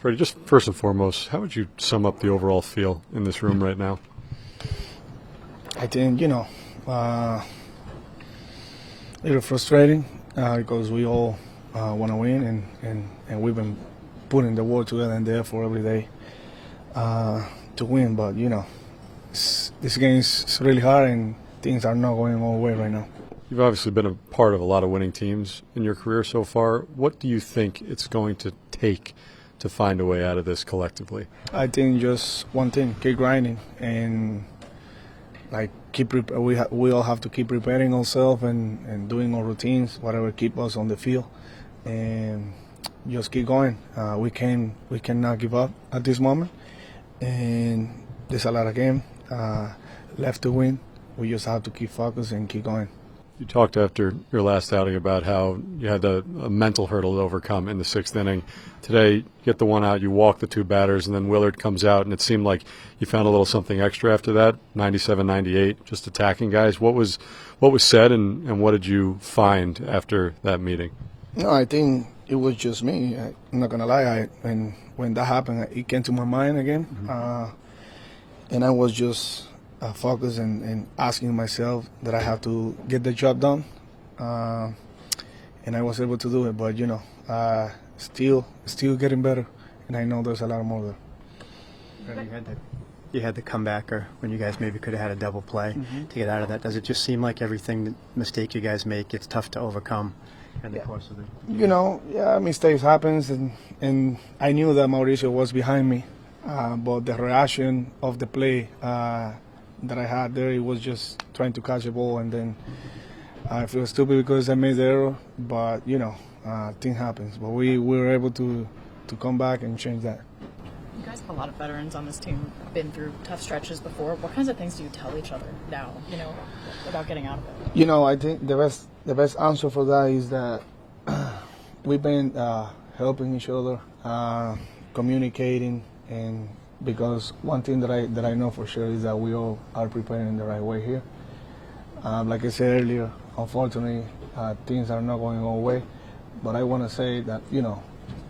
Freddie, just first and foremost, how would you sum up the overall feel in this room right now? I think, a little frustrating because we all want to win, and we've been putting the work together and the effort every day to win. But, this game is really hard and things are not going our way right now. You've obviously been a part of a lot of winning teams in your career so far. What do you think it's going to take to find a way out of this collectively? I think just one thing, keep grinding, and we all have to keep preparing ourselves and doing our routines, whatever keep us on the field, and just keep going. We cannot give up at this moment, and there's a lot of game left to win. We just have to keep focused and keep going. You talked after your last outing about how you had a mental hurdle to overcome in the sixth inning. Today, you get the one out, you walk the two batters, and then Willard comes out, and it seemed like you found a little something extra after that, 97-98, just attacking guys. What was said, and what did you find after that meeting? No, I think it was just me. I'm not going to lie. When that happened, it came to my mind again, and I was just focused and asking myself that I have to get the job done, and I was able to do it. But still getting better, and I know there's a lot more there. You had the comeback, or when you guys maybe could have had a double play to get out of that. Does it just seem like everything mistake you guys make, it's tough to overcome in the course of the? Mistakes happens, and I knew that Mauricio was behind me, but the reaction of the play that I had there, it was just trying to catch a ball, and then I feel stupid because I made the error, but thing happens. But we were able to come back and change that. You guys have a lot of veterans on this team, been through tough stretches before. What kinds of things do you tell each other now, about getting out of it? I think the best answer for that is that we've been helping each other, communicating, and because one thing that I know for sure is that we all are preparing the right way here. Like I said earlier, unfortunately, things are not going our way, but I want to say that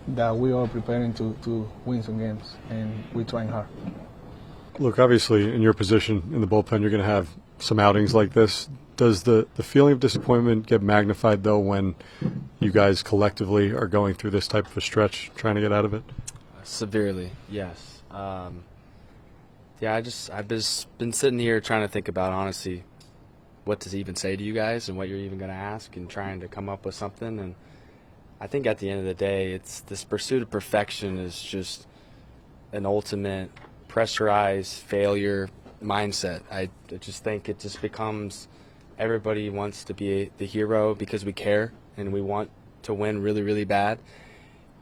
that we are preparing to win some games, and we're trying hard. Look, obviously, in your position in the bullpen, you're going to have some outings like this. Does the feeling of disappointment get magnified, though, when you guys collectively are going through this type of a stretch, trying to get out of it? Severely, yes. I've just been sitting here trying to think about, honestly, what to even say to you guys and what you're even going to ask, and trying to come up with something. And I think at the end of the day, it's this pursuit of perfection is just an ultimate pressurized failure mindset. I just think it just becomes everybody wants to be the hero because we care and we want to win really, really bad.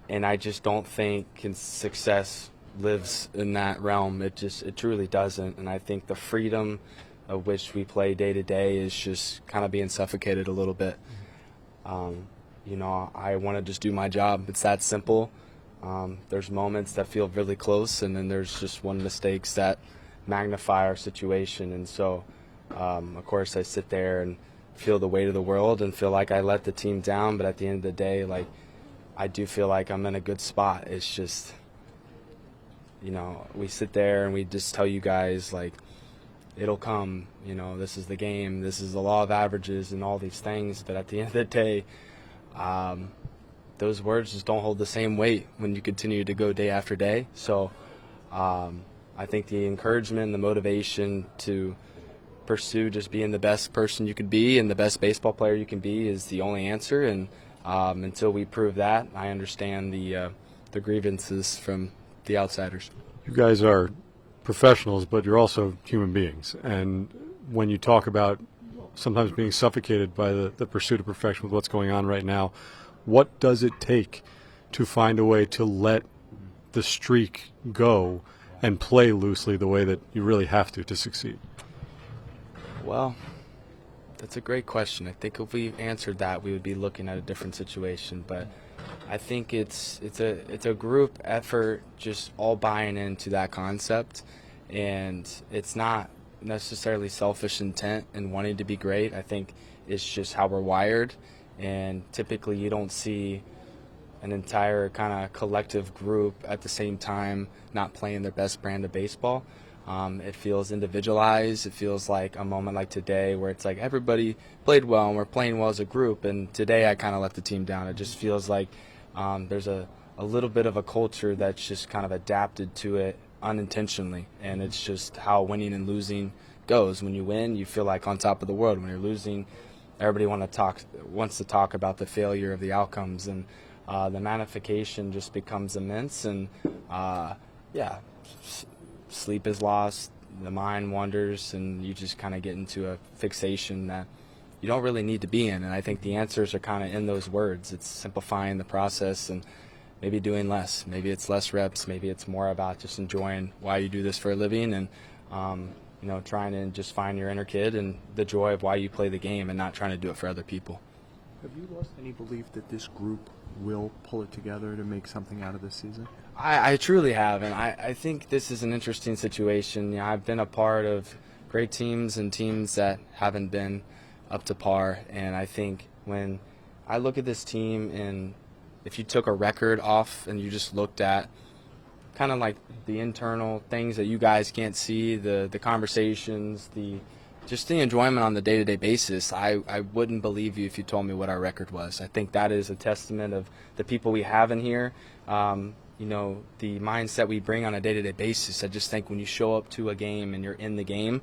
And I just don't think success lives in that realm. It truly doesn't. And I think the freedom of which we play day to day is just kind of being suffocated a little bit. I want to just do my job. It's that simple. There's moments that feel really close, and then there's just one mistakes that magnify our situation. And so, of course, I sit there and feel the weight of the world and feel like I let the team down. But at the end of the day, I do feel like I'm in a good spot. It's just, we sit there and we just tell you guys, it'll come, this is the game, this is the law of averages and all these things. But at the end of the day, those words just don't hold the same weight when you continue to go day after day. So I think the encouragement and the motivation to pursue just being the best person you could be and the best baseball player you can be is the only answer. And until we prove that, I understand the grievances from the outsiders. You guys are professionals, but you're also human beings. And when you talk about sometimes being suffocated by the pursuit of perfection with what's going on right now, what does it take to find a way to let the streak go and play loosely the way that you really have to succeed? Well, that's a great question. I think if we answered that, we would be looking at a different situation. But I think it's a group effort, just all buying into that concept, and it's not necessarily selfish intent and wanting to be great. I think it's just how we're wired, and typically you don't see an entire kind of collective group at the same time not playing their best brand of baseball. It feels individualized. It feels like a moment like today where it's like everybody played well and we're playing well as a group, and today I kind of let the team down. It just feels like there's a little bit of a culture that's just kind of adapted to it unintentionally, and it's just how winning and losing goes. When you win, you feel like on top of the world. When you're losing, everybody wants to talk about the failure of the outcomes, and the magnification just becomes immense, and sleep is lost, the mind wanders, and you just kind of get into a fixation that you don't really need to be in. And I think the answers are kind of in those words. It's simplifying the process and maybe doing less. Maybe it's less reps. Maybe it's more about just enjoying why you do this for a living, and trying to just find your inner kid and the joy of why you play the game, and not trying to do it for other people. Have you lost any belief that this group will pull it together to make something out of this season? I truly have, and I think this is an interesting situation. I've been a part of great teams and teams that haven't been up to par, and I think when I look at this team, and if you took a record off and you just looked at kind of like the internal things that you guys can't see, the conversations, just the enjoyment on the day-to-day basis, I wouldn't believe you if you told me what our record was. I think that is a testament of the people we have in here, the mindset we bring on a day-to-day basis. I just think when you show up to a game and you're in the game,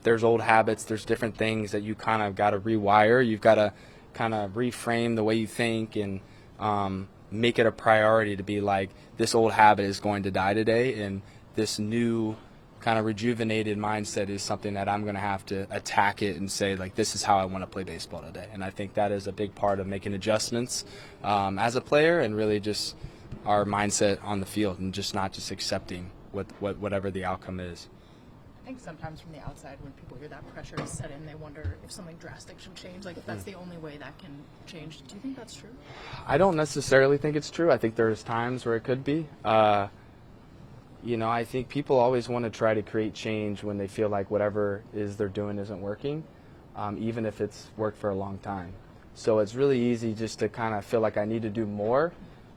there's old habits, there's different things that you kind of got to rewire. You've got to kind of reframe the way you think, and make it a priority to be like, this old habit is going to die today, and this new kind of rejuvenated mindset is something that I'm going to have to attack it and say, like, this is how I want to play baseball today. And I think that is a big part of making adjustments as a player, and really just our mindset on the field, and just not just accepting whatever the outcome is. I think sometimes from the outside, when people hear that pressure is set in, they wonder if something drastic should change. Like, if that's the only way that can change. Do you think that's true? I don't necessarily think it's true. I think there's times where it could be. I think people always want to try to create change when they feel like whatever is they're doing isn't working, even if it's worked for a long time. So it's really easy just to kind of feel like I need to do more,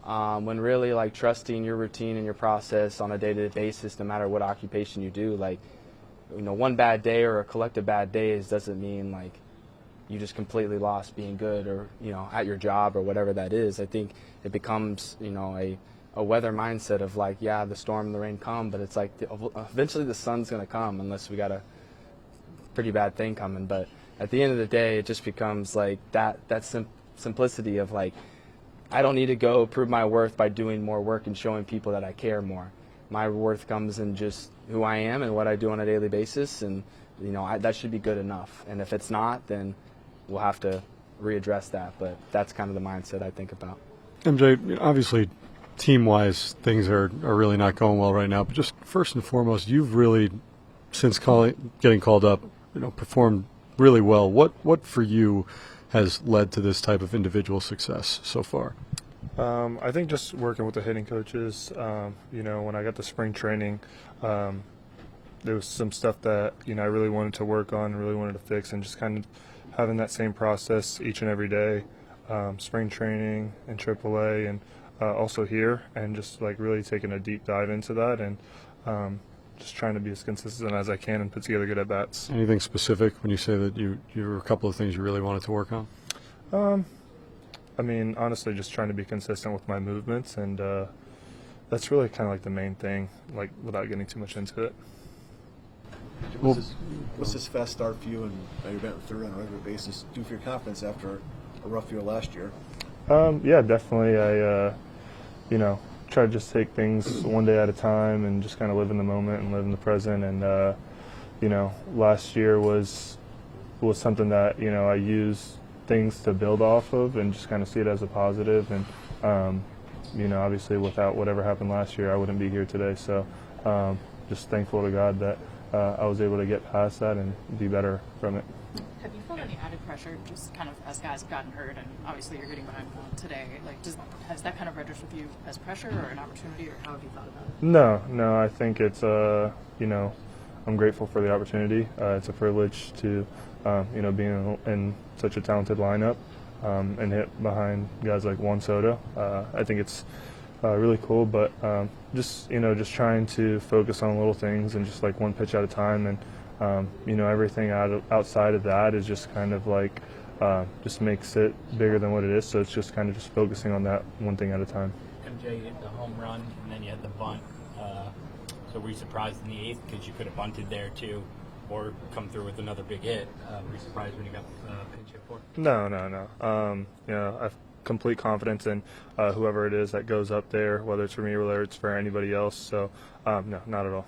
when really, like, trusting your routine and your process on a day-to-day basis, no matter what occupation you do, like, one bad day or a collective bad days doesn't mean like you just completely lost being good, or at your job or whatever that is. I think it becomes a weather mindset of like, yeah, the storm, the rain come, but it's like eventually the sun's going to come, unless we got a pretty bad thing coming. But at the end of the day, it just becomes like that simplicity of like, I don't need to go prove my worth by doing more work and showing people that I care more. My worth comes in just who I am and what I do on a daily basis, and that should be good enough. And if it's not, then we'll have to readdress that. But that's kind of the mindset I think about. MJ, obviously, team-wise, things are really not going well right now. But just first and foremost, you've really, since getting called up, performed really well. What for you has led to this type of individual success so far? I think just working with the hitting coaches. When I got to spring training, there was some stuff that I really wanted to work on, really wanted to fix, and just kind of having that same process each and every day, spring training and AAA, and also here, and just like really taking a deep dive into that, and just trying to be as consistent as I can and put together good at bats. Anything specific when you say that you were a couple of things you really wanted to work on? Honestly, just trying to be consistent with my movements, and that's really kind of like the main thing, like without getting too much into it. What's this fast start for you, and you're batting third on a regular basis, do for your confidence after a rough year last year? Yeah, definitely. I, try to just take things one day at a time and just kind of live in the moment and live in the present. And, last year was something that, I used things to build off of and just kind of see it as a positive. And, obviously without whatever happened last year, I wouldn't be here today. So just thankful to God that I was able to get past that and be better from it. Have you felt any added pressure, just kind of as guys have gotten hurt, and obviously you're getting behind one today? Like, has that kind of registered with you as pressure or an opportunity, or how have you thought about it? No, I think it's I'm grateful for the opportunity. It's a privilege to be in such a talented lineup. and hit behind guys like Juan Soto. I think it's really cool, but just trying to focus on little things and just like one pitch at a time, and everything outside of that is just kind of like just makes it bigger than what it is. So it's just kind of just focusing on that one thing at a time. MJ hit the home run, and then you had the bunt. So were you surprised in the 8th because you could have bunted there too, or come through with another big hit? Were you surprised when you got pinch hit for? No. I have complete confidence in whoever it is that goes up there, whether it's for me or whether it's for anybody else. So no, not at all.